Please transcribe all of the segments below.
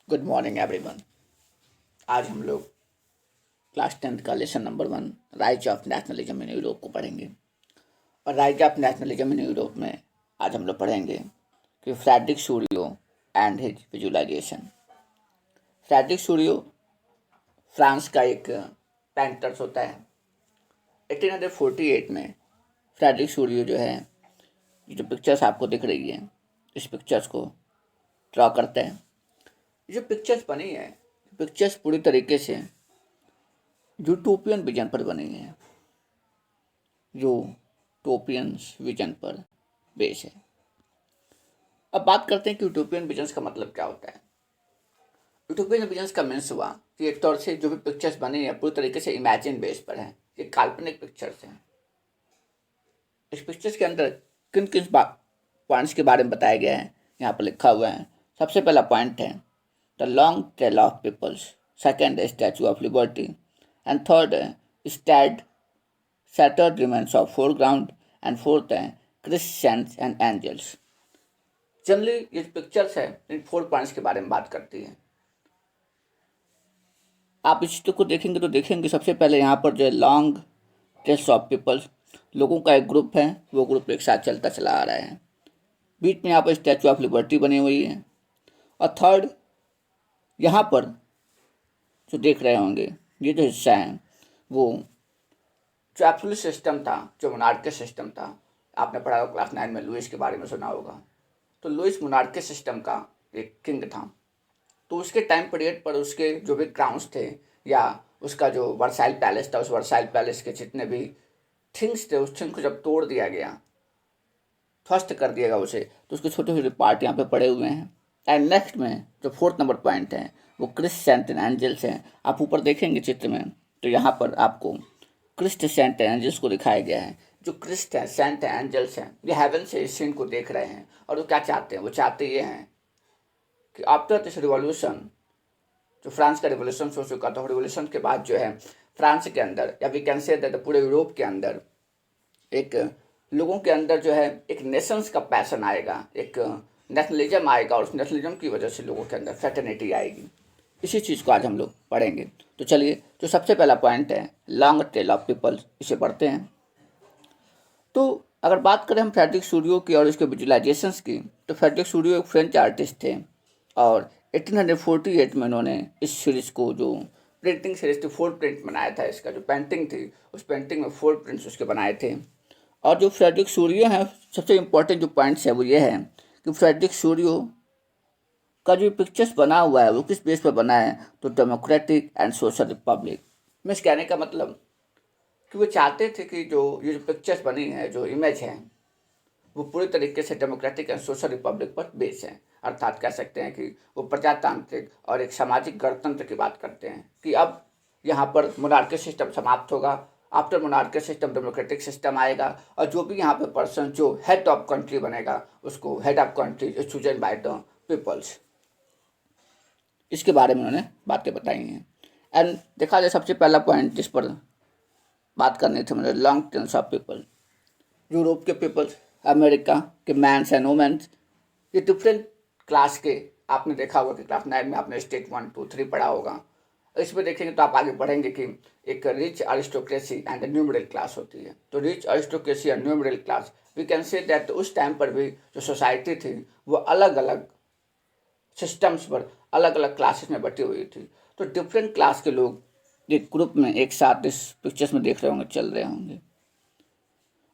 Good morning everyone. आज हम लोग क्लास 10th का lesson number 1 rise of nationalism in Europe को पढ़ेंगे। और rise of nationalism in Europe में आज हम लोग पढ़ेंगे कि Frederic Sorrieu and his visualization. Frederic Sorrieu France का एक पेंटर्स होता है। 1848 में फ्रेडरिक शूरियो जो है, ये जो पिक्चर्स आपको दिख रही है, इस पिक्चर्स को ड्रॉ करते हैं। ये जो पिक्चर्स बनी है, पिक्चर्स पूरी तरीके से यूटोपियन विजन पर बनी है, यूटोपियंस विजन पर बेस है। अब बात करते हैं कि यूटोपियन विजन्स का मतलब क्या होता है। यूटोपियन विजन्स का मीन्स हुआ कि एक तौर से जो भी पिक्चर्स बनी है पूरी तरीके से इमेजिन बेस पर है, ये काल्पनिक पिक्चर्स हैं। इस पिक्चर्स के अंदर किन किन पॉइंट्स के बारे में बताया गया है, यहाँ पर लिखा हुआ है। सबसे पहला पॉइंट है the long trail of peoples, second है Statue of Liberty, and third है स्टैड shattered remains of foreground, and fourth है क्रिश्चियंस एंड एंजल्स। जनरली ये पिक्चर्स है इन 4 पॉइंट्स के बारे में बात करती है। आप इस चित्र को देखेंगे तो देखेंगे सबसे पहले यहाँ पर जो है लॉन्ग ट्रेल्स ऑफ पीपल्स, लोगों का एक ग्रुप है, वो ग्रुप एक साथ चलता चला आ रहा है। बीच में यहाँ पर स्टैचू ऑफ लिबर्टी बनी हुई है। और थर्ड, यहाँ पर जो देख रहे होंगे ये जो हिस्सा है वो जो एब्सोल्यूट सिस्टम था, जो मोनार्की सिस्टम था, आपने पढ़ा होगा क्लास 9 में, लुइस के बारे में सुना होगा। तो लुइस मोनार्की सिस्टम का एक किंग था। तो उसके टाइम पीरियड पर उसके जो भी क्राउन्स थे या उसका जो वर्साइल पैलेस था, उस वर्साइल पैलेस के जितने भी थिंग्स थे, उस थिंग को जब तोड़ दिया गया, ध्वस्त कर दिया गया उसे, तो उसके छोटे छोटे पार्ट यहाँ पे पड़े हुए हैं। एंड नेक्स्ट में जो 4th नंबर पॉइंट है वो क्रिश्चियंस एंड एंजल्स हैं। आप ऊपर देखेंगे चित्र में तो यहाँ पर आपको क्रिस्ट सेंट एंजल्स को दिखाया गया है। जो क्रिस्ट है, सेंट एंजल्स हैं, ये हेवन से इस सीन को देख रहे हैं और वो क्या चाहते हैं, वो चाहते ये हैं कि आफ्टर दिस रिवॉल्यूशन, जो फ्रांस का रिवॉल्यूशन हो चुका था, रिवॉल्यूशन के बाद जो है फ्रांस के अंदर या वी कैन से दैट पूरे यूरोप के अंदर एक लोगों के अंदर जो है एक नेशंस का पैसन आएगा, एक नेशनलिज्म आएगा और उस नेशनलिज्म की वजह से लोगों के अंदर फ्रेटर्निटी आएगी। इसी चीज़ को आज हम लोग पढ़ेंगे। तो चलिए, जो सबसे पहला पॉइंट है लॉन्ग ट्रेल ऑफ पीपल्स, इसे पढ़ते हैं। तो अगर बात करें हम फ्रेडरिक शूरियो की और इसके विजुअलाइजेशंस की, तो फ्रेडरिक शूरियो एक फ्रेंच आर्टिस्ट थे और 1848 में उन्होंने इस सीरीज को, जो प्रिंटिंग सीरीज थी, 4 प्रिंट बनाया था। इसका जो पेंटिंग थी, उस पेंटिंग में 4 प्रिंट्स उसके बनाए थे। और जो फ्रेडरिक शूरियो हैं, सबसे इम्पोर्टेंट जो पॉइंट्स है वो ये है कि फ्रेडरिक शूरियो का जो पिक्चर्स बना हुआ है वो किस बेस पर बना है, तो डेमोक्रेटिक एंड सोशल रिपब्लिक। मैं इस कहने का मतलब कि वो चाहते थे कि जो ये जो पिक्चर्स बनी है, जो इमेज है, वो पूरी तरीके से डेमोक्रेटिक एंड सोशल रिपब्लिक पर बेस है। अर्थात कह सकते हैं कि वो प्रजातांत्रिक और एक सामाजिक गणतंत्र की बात करते हैं कि अब यहाँ पर मोनार्की सिस्टम समाप्त होगा, after monarchy system democratic system आएगा और जो भी यहाँ पे पर्सन जो हेड ऑफ कंट्री बनेगा, उसको head of country is chosen by the peoples. इसके बारे में उन्होंने बातें बताई हैं। एंड देखा जाए सबसे पहला पॉइंट जिस पर बात करनी थी मुझे, long tales of people, Europe के पीपल्स, अमेरिका के मैंस एंड वुमेन्स, ये डिफरेंट क्लास के, आपने देखा होगा कि क्लास 9 में आपने स्टेज 1, 2, 3 पढ़ा होगा। इसमें देखेंगे तो आप आगे बढ़ेंगे कि एक rich aristocracy and new middle class होती है। तो रिच अरिस्टोक्रेसी और new middle class, we can say that उस टाइम पर भी जो सोसाइटी थी वो अलग अलग सिस्टम्स पर, अलग अलग क्लासेस में बटी हुई थी। तो डिफरेंट क्लास के लोग एक ग्रुप में एक साथ इस पिक्चर्स में देख रहे होंगे, चल रहे होंगे।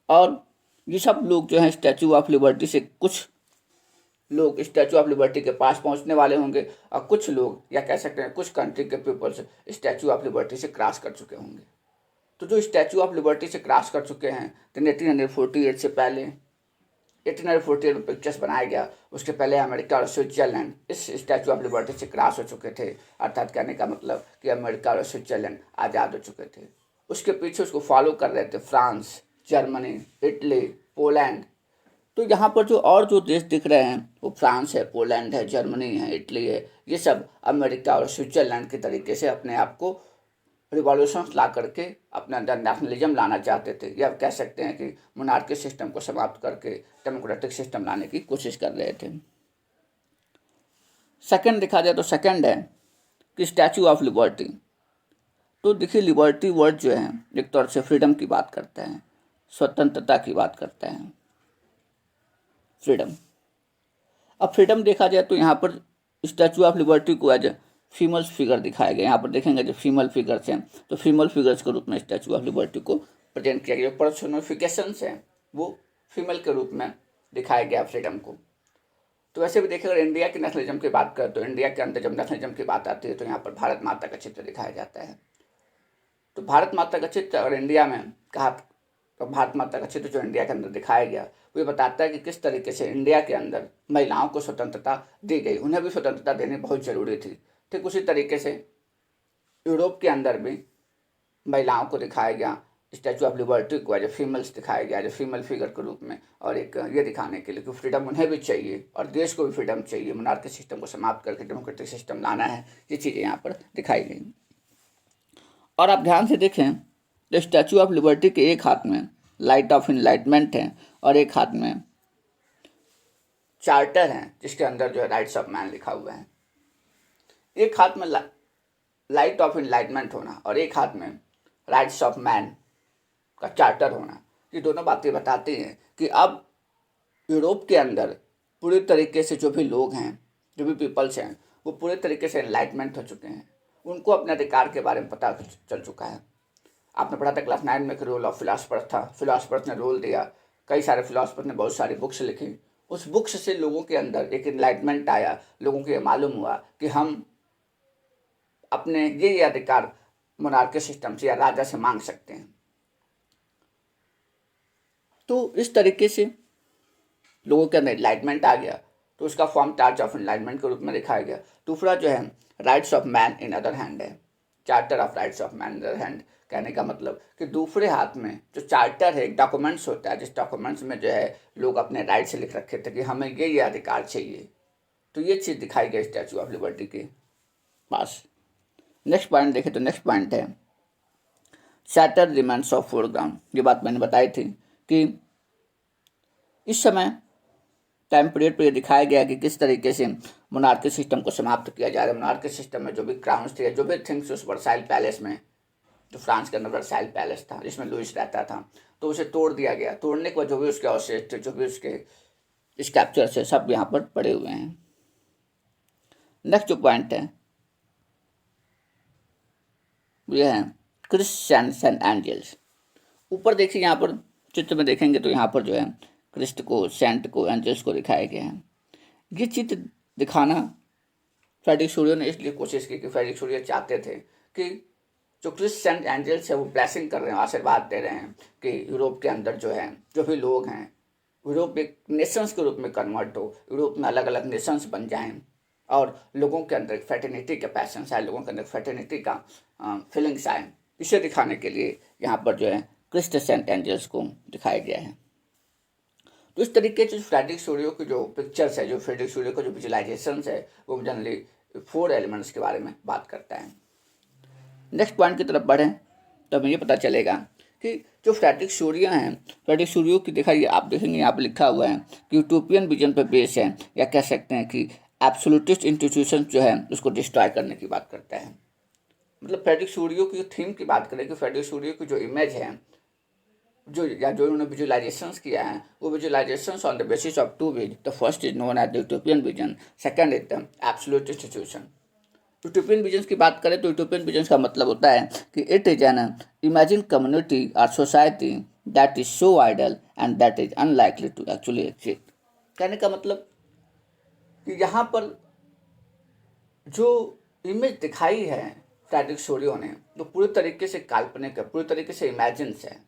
और ये सब लोग जो हैं स्टैचू ऑफ लिबर्टी से, कुछ लोग स्टैचू ऑफ लिबर्टी के पास पहुंचने वाले होंगे और कुछ लोग, या कह सकते हैं कुछ कंट्री के पीपल्स, स्टैचू ऑफ लिबर्टी से क्रॉस कर चुके होंगे। तो जो स्टैचू ऑफ लिबर्टी से क्रॉस कर चुके हैं, तो 1848 से पहले, 1848 में पिक्चर्स बनाया गया, उसके पहले अमेरिका और स्विट्जरलैंड इस स्टैचू ऑफ लिबर्टी से क्रॉस हो चुके थे। अर्थात कहने का मतलब कि अमेरिका और स्विट्जरलैंड आज़ाद हो चुके थे। उसके पीछे उसको फॉलो कर रहे थे फ्रांस, जर्मनी, इटली, पोलैंड। तो यहाँ पर जो और जो देश दिख रहे हैं वो फ्रांस है, पोलैंड है, जर्मनी है, इटली है, ये सब अमेरिका और स्विट्जरलैंड के तरीके से अपने आप को रिवॉल्यूशंस ला करके अपने अंदर नेशनलिज्म लाना चाहते थे, या कह सकते हैं कि मोनार्की सिस्टम को समाप्त करके डेमोक्रेटिक सिस्टम लाने की कोशिश कर रहे थे। सेकंड देखा जाए तो सेकंड है कि स्टैचू ऑफ लिबर्टी। तो देखिए लिबर्टी वर्ड जो है एक तौर से फ्रीडम की बात करता है, स्वतंत्रता की बात करता है, फ्रीडम। अब फ्रीडम देखा जाए तो यहाँ पर स्टैचू ऑफ लिबर्टी को एज फीमेल फिगर दिखाया गया। यहाँ पर देखेंगे जो फीमेल फिगर्स हैं तो फीमेल फिगर्स के रूप में स्टैचू ऑफ लिबर्टी को प्रेजेंट किया गया। पर्सोनिफिकेशंस हैं वो फीमेल के रूप में दिखाया गया फ्रीडम को। तो वैसे भी देखिए अगर इंडिया की नेशनलिज्म की बात करें तो इंडिया के अंदर जब नेशनलिज्म की बात आती है तो यहाँ पर भारत माता का चित्र दिखाया जाता है। तो भारत माता का चित्र अगर इंडिया में कहा तो भारत माता का चित्र जो इंडिया के अंदर दिखाया गया वो ये बताता है कि किस तरीके से इंडिया के अंदर महिलाओं को स्वतंत्रता दी गई, उन्हें भी स्वतंत्रता देनी बहुत ज़रूरी थी। ठीक उसी तरीके से यूरोप के अंदर भी महिलाओं को दिखाया गया, स्टैचू ऑफ लिबर्टी को एज ए फीमेल्स दिखाया गया, एज ए फीमेल फिगर के रूप में, और एक ये दिखाने के लिए कि फ्रीडम उन्हें भी चाहिए और देश को भी फ्रीडम चाहिए, मोनार्की सिस्टम को समाप्त करके डेमोक्रेटिक सिस्टम लाना है। ये चीज़ें यहाँ पर दिखाई गई। और आप ध्यान से देखें तो स्टैचू ऑफ लिबर्टी के एक हाथ में लाइट ऑफ इनलाइटमेंट है और एक हाथ में चार्टर है जिसके अंदर जो है राइट्स ऑफ मैन लिखा हुआ है। एक हाथ में लाइट ऑफ इनलाइटमेंट होना और एक हाथ में राइट्स ऑफ मैन का चार्टर होना, ये दोनों बातें बताती हैं कि अब यूरोप के अंदर पूरी तरीके से जो भी लोग हैं, जो भी पीपल्स हैं, वो पूरे तरीके से एनलाइटमेंट हो चुके हैं, उनको अपने अधिकार के बारे में पता चल चुका है। आपने पढ़ा था क्लास 9 में कि रोल ऑफ फिलासफर था, फिलासफर्स ने रोल दिया, कई सारे फिलासफर ने बहुत सारी बुक्स लिखी, उस बुक्स से लोगों के अंदर एक एनलाइटमेंट आया, लोगों को ये मालूम हुआ कि हम अपने ये अधिकार मोनार्की सिस्टम से या राजा से मांग सकते हैं। तो इस तरीके से लोगों के अंदर एनलाइटमेंट आ गया, तो उसका फॉर्म चार्टर ऑफ एनलाइटमेंट के रूप में दिखाया गया। दूसरा जो है rights of man in other hand है, charter of rights of man in other hand. कहने का मतलब कि दूसरे हाथ में जो चार्टर है, एक डॉक्यूमेंट्स होता है, जिस डॉक्यूमेंट्स में जो है लोग अपने राइट से लिख रखे थे कि हमें ये अधिकार चाहिए। तो ये चीज़ दिखाई गई स्टैचू ऑफ लिबर्टी के पास। नेक्स्ट पॉइंट देखें तो नेक्स्ट पॉइंट है सैटर्न रिमेन्स ऑफ फोरग्राउंड। ये बात मैंने बताई थी कि इस समय टाइम पीरियड पर यह दिखाया गया कि किस तरीके से मोनार्की सिस्टम को समाप्त किया जा रहा है। मोनार्की सिस्टम में जो भी क्राउन्स थे, जो भी थिंग्स उस वर्साइल पैलेस में, जो फ्रांस के अंदर वर्साइल पैलेस था जिसमें लुइस रहता था, तो उसे तोड़ दिया गया। तोड़ने के बाद जो भी उसके अवशेष थे, जो भी उसके स्कैप्चर्स है, सब यहाँ पर पड़े हुए हैं। नेक्स्ट जो पॉइंट है यह है क्रिस्टियंस एंड एंजल्स। ऊपर देखिए यहाँ पर चित्र में देखेंगे तो यहाँ पर जो है क्रिस्ट को, सेंट को, एंजल्स को दिखाया गया है। ये चित्र दिखाना फ्रेडरिक शोरियो ने इसलिए कोशिश की कि फ्रेडरिक शोरियो चाहते थे कि जो क्रिस्ट सेंट एंजल्स है वो ब्लेसिंग कर रहे हैं, आशीर्वाद दे रहे हैं कि यूरोप के अंदर जो है जो भी लोग हैं, यूरोप एक नेशंस के रूप में कन्वर्ट हो, यूरोप में अलग अलग नेशंस बन जाएं और लोगों के अंदर फ्रेटर्निटी के पैशंस आए, लोगों के अंदर फ्रेटर्निटी का फीलिंग्स आए। इसे दिखाने के लिए यहाँ पर जो है क्रिस्ट सेंट एंजल्स को दिखाया गया है। तो इस तरीके से फ्रेडरिक शोरियो की जो पिक्चर्स है, जो फ्रेडरिक शोरियो का जो विजुलाइजेशंस है, वो जनरली 4 एलिमेंट्स के बारे में बात करता है। नेक्स्ट पॉइंट की तरफ बढ़ें तो हमें ये पता चलेगा कि जो फ्रेडरिक शोरियो हैं, फ्रेडरिक शोरियो की दिखाइए, आप देखेंगे यहाँ पर लिखा हुआ है कि यूटोपियन विजन पर बेस है, या कह सकते हैं कि एब्सोल्यूटिस्ट इंस्टीट्यूशन जो है उसको डिस्ट्रॉय करने की बात करता है। मतलब फ्रेडरिक शोरियो की थीम की बात करें कि फ्रेडरिक शोरियो की जो इमेज है, जो उन्होंने विजुलाइजेशंस किया है, वो visualizations on the basis of 2 विज। The first is known as the utopian vision, second is the absolute institution. Utopian vision की बात करें तो यूटोपियन विजन का मतलब होता है कि it is an imagine community और society that is so ideal and that is unlikely to actually exist. कहने का मतलब कि यहाँ पर जो इमेज दिखाई है फ्रेडरिक शोरियो ने, तो पूरी तरीके से काल्पनिक है, पूरी तरीके से इमेजिन्स है।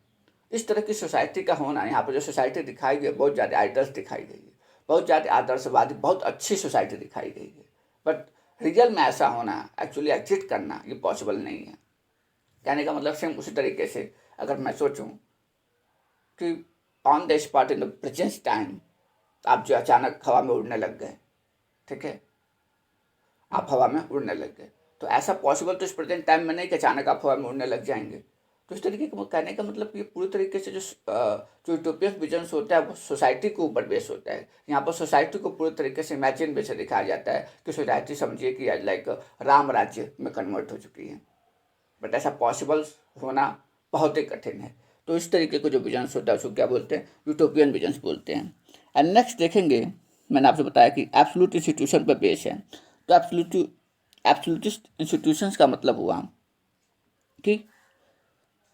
इस तरह की सोसाइटी का होना, यहाँ पर जो सोसाइटी दिखाई गई है, बहुत ज़्यादा आइडल्स दिखाई गई है, बहुत ज़्यादा आदर्शवादी, बहुत अच्छी सोसाइटी दिखाई गई है। बट रियल में ऐसा होना, एक्चुअली एग्जिस्ट करना, ये पॉसिबल नहीं है। कहने का मतलब सेम उसी तरीके से अगर मैं सोचूं कि on the spot in the present time आप जो अचानक हवा में उड़ने लग गए, ठीक है, आप हवा में उड़ने लग गए, तो ऐसा पॉसिबल तो इस प्रेजेंट टाइम में नहीं कि अचानक आप हवा में उड़ने लग जाएंगे। तो इस तरीके का कहने का मतलब ये पूरी तरीके से जो यूटोपियन विजन्स होता है वो सोसाइटी के ऊपर बेस होता है। यहाँ पर सोसाइटी को पूरी तरीके से इमेजिन बेस दिखाया जाता है कि सोसाइटी समझिए कि लाइक राम राज्य में कन्वर्ट हो चुकी है, बट ऐसा पॉसिबल होना बहुत ही कठिन है। तो इस तरीके को जो विजन्स होता है उसको क्या बोलते हैं, यूटोपियन विजन्स बोलते हैं। एंड नेक्स्ट देखेंगे, मैंने आपसे बताया कि एब्सोल्यूट इंस्टीट्यूशन पर बेस है। तो एब्सोल्यूटिस्ट इंस्टीट्यूशंस का मतलब हुआ कि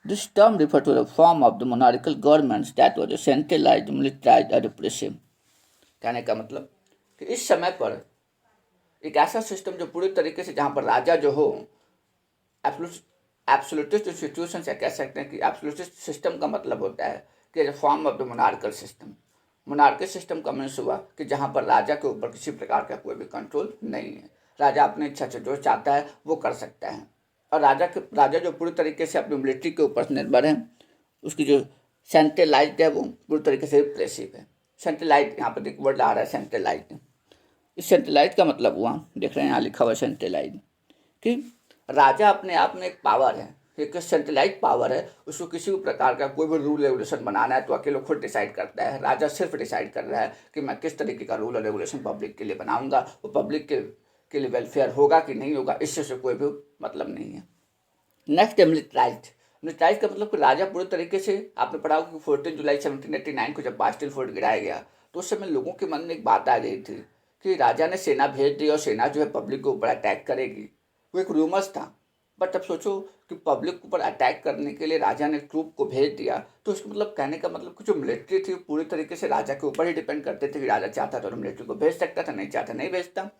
this term referred to the form of the monarchical governments that was centralized, militarized or repressive। कहने का मतलब कि इस समय पर एक ऐसा सिस्टम जो पूरी तरीके से जहाँ पर राजा जो हो, एब्सोल्यूटिस्ट इंस्टीट्यूशन से कह सकते हैं कि एब्सोल्यूटिस्ट सिस्टम का मतलब होता है कि form of the monarchal system. Monarchal system का मीन्स हुआ कि जहाँ पर राजा के ऊपर किसी प्रकार का कोई भी कंट्रोल नहीं है, राजा अपनी इच्छा से जो चाहता है वो कर सकता है, और राजा जो पूरी तरीके से अपनी मिलिट्री के ऊपर निर्भर है, उसकी जो सेंट्रलाइज्ड है वो पूरी तरीके से रिप्रेसिव है। सेंट्रलाइज यहाँ पर एक वर्ड आ रहा है सेंट्रलाइज। इस सेंट्रलाइज का मतलब हुआ, देख रहे हैं यहाँ लिखा हुआ सेंट्रलाइज, कि राजा अपने आप में एक पावर है, एक सेंट्रलाइज पावर है, उसको किसी भी प्रकार का कोई भी रूल रेगुलेशन बनाना है तो अकेले खुद डिसाइड करता है। राजा सिर्फ डिसाइड कर रहा है कि मैं किस तरीके का रूल और रेगुलेशन पब्लिक के लिए बनाऊंगा, वो पब्लिक के लिए वेलफेयर होगा कि नहीं होगा, इससे कोई भी मतलब नहीं है। नेक्स्ट है मिलिट्राइज। मिलिट्राइज का मतलब कि राजा पूरे तरीके से, आपने पढ़ा होगा कि 14 जुलाई 1789 को जब बास्टिल फोर्ट गिराया गया तो उस समय लोगों के मन में एक बात आ गई थी कि राजा ने सेना भेज दी और सेना जो है पब्लिक के ऊपर अटैक करेगी। वो एक रूमर्स था, बट अब सोचो कि पब्लिक के ऊपर अटैक करने के लिए राजा ने ट्रूप को भेज दिया, तो उसका मतलब कहने का मतलब कि जो मिलिट्री थी पूरी तरीके से राजा के ऊपर ही डिपेंड करते थे कि राजा चाहता तो मिलिट्री को भेज सकता था, नहीं चाहता नहीं भेजता।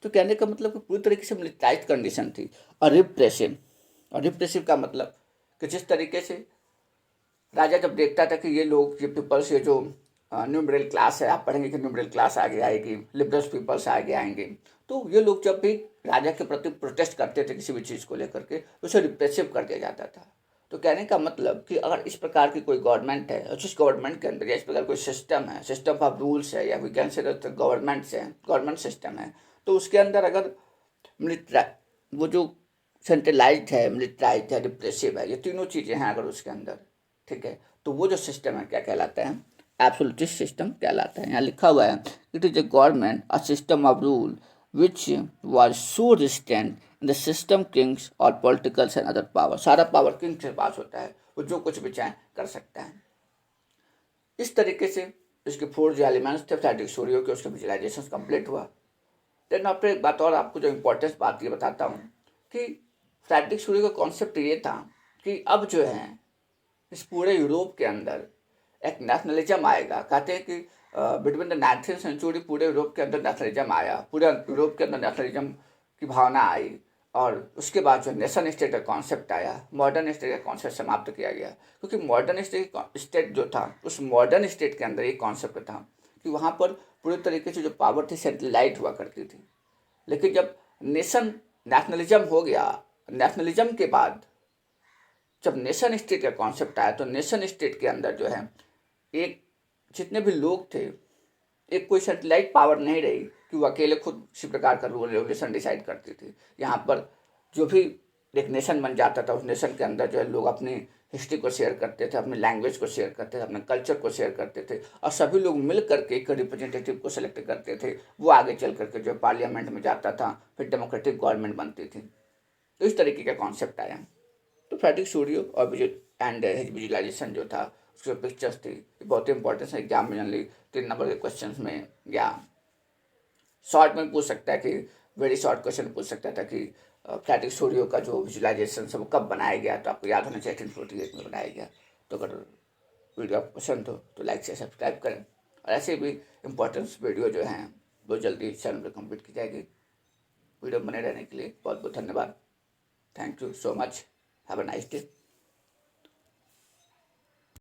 तो कहने का मतलब कि पूरी तरीके से मिलिट्राइज कंडीशन थी। और रिप्रेसिव का मतलब कि जिस तरीके से राजा जब देखता था कि ये लोग, ये पीपल्स, ये जो न्यू मिडिल क्लास है, आप पढ़ेंगे कि न्यू मिडिल क्लास आगे आएगी, लिबरल्स पीपल्स आगे आएंगे, तो ये लोग जब भी राजा के प्रति प्रोटेस्ट करते थे किसी भी चीज़ को लेकर के, उसे रिप्रेसिव कर दिया जाता था। तो कहने का मतलब कि अगर इस प्रकार की कोई गवर्नमेंट है और जिस गवर्नमेंट के अंदर या इस प्रकार कोई सिस्टम है, सिस्टम ऑफ रूल्स है, या वी कैन से गवर्नमेंट्स है, गवर्नमेंट सिस्टम है, तो उसके अंदर अगर वो जो सेंट्रलाइज्ड है, मिलिट्राइज्ड है, रिप्रेसिव है, ये तीनों चीज़ें हैं अगर उसके अंदर, ठीक है, तो वो जो सिस्टम है क्या कहलाता है, एब्सोल्यूटिस्ट सिस्टम कहलाता है। यहाँ लिखा हुआ है, it is a government a system of rule which was so रिस्टेंट in the system Kings और पॉलिटिकल्स एंड अदर पावर। सारा पावर किंग के पास होता है, वो जो कुछ भी चाहे कर सकता है। इस तरीके से इसके 4 जो एलिमेंट्स थे फ्रेडरिक सोरियो के, उसके विजुअलाइजेशन कंप्लीट हुआ। देन आफ्टर एक बात और आपको जो इम्पोर्टेंस बात ये बताता हूँ कि फ्रेडरिक सोरियो का कॉन्सेप्ट ये था कि अब जो है इस पूरे यूरोप के अंदर एक नेशनलिज्म आएगा। कहते हैं कि बिटवीन द 19th सेंचुरी पूरे यूरोप के अंदर नेशनलिज्म आया, पूरे यूरोप के अंदर नेशनलिज्म की भावना आई, और उसके बाद जो नेशन स्टेट का कॉन्सेप्ट आया, मॉडर्न स्टेट का कॉन्सेप्ट समाप्त किया गया। क्योंकि मॉडर्न स्टेट जो था, उस मॉडर्न स्टेट के अंदर एक कॉन्सेप्ट था कि वहाँ पर पूरी तरीके से जो पावर थी सेंट्रलाइज हुआ करती थी। लेकिन जब नेशनलिज्म हो गया, नेशनलिज्म के बाद जब नेशन स्टेट का कॉन्सेप्ट आया, तो नेशन स्टेट के अंदर जो है एक जितने भी लोग थे, एक कोई सेटेलाइट पावर नहीं रही कि वो अकेले खुद किसी प्रकार का रूल रेगुलेशन डिसाइड करती थी। यहाँ पर जो भी एक नेशन बन जाता था, उस नेशन के अंदर जो है लोग अपनी हिस्ट्री को शेयर करते थे, अपने लैंग्वेज को शेयर करते थे, अपने कल्चर को शेयर करते थे, और सभी लोग मिल करके एक रिप्रेजेंटेटिव को सेलेक्ट करते थे। वो आगे चल करके जो पार्लियामेंट में जाता था, फिर डेमोक्रेटिक गवर्नमेंट बनती थी। तो इस तरीके का कॉन्सेप्ट आया। तो फ्रेडरिक सोरियो और एंड हिज विजुअलाइजेशन जो था, उसकी पिक्चर्स थी, बहुत ही इंपॉर्टेंट है एग्जाम में। जनरली 3 नंबर के क्वेश्चन में या शॉर्ट में पूछ सकता है कि वेरी शॉर्ट क्वेश्चन पूछ सकता था कि फ्रेडरिक सोरियो का जो विजुअलाइजेशन है वो कब बनाया गया। तो आपको याद होना चाहिए 1848 में बनाया गया। तो अगर वीडियो आपको पसंद हो तो लाइक से सब्सक्राइब करें, और ऐसे भी इंपॉर्टेंस वीडियो जो हैं वो जल्दी चैनल पर कंप्लीट की जाएगी। वीडियो बने रहने के लिए बहुत बहुत धन्यवाद। Thank you so much. Have a nice day.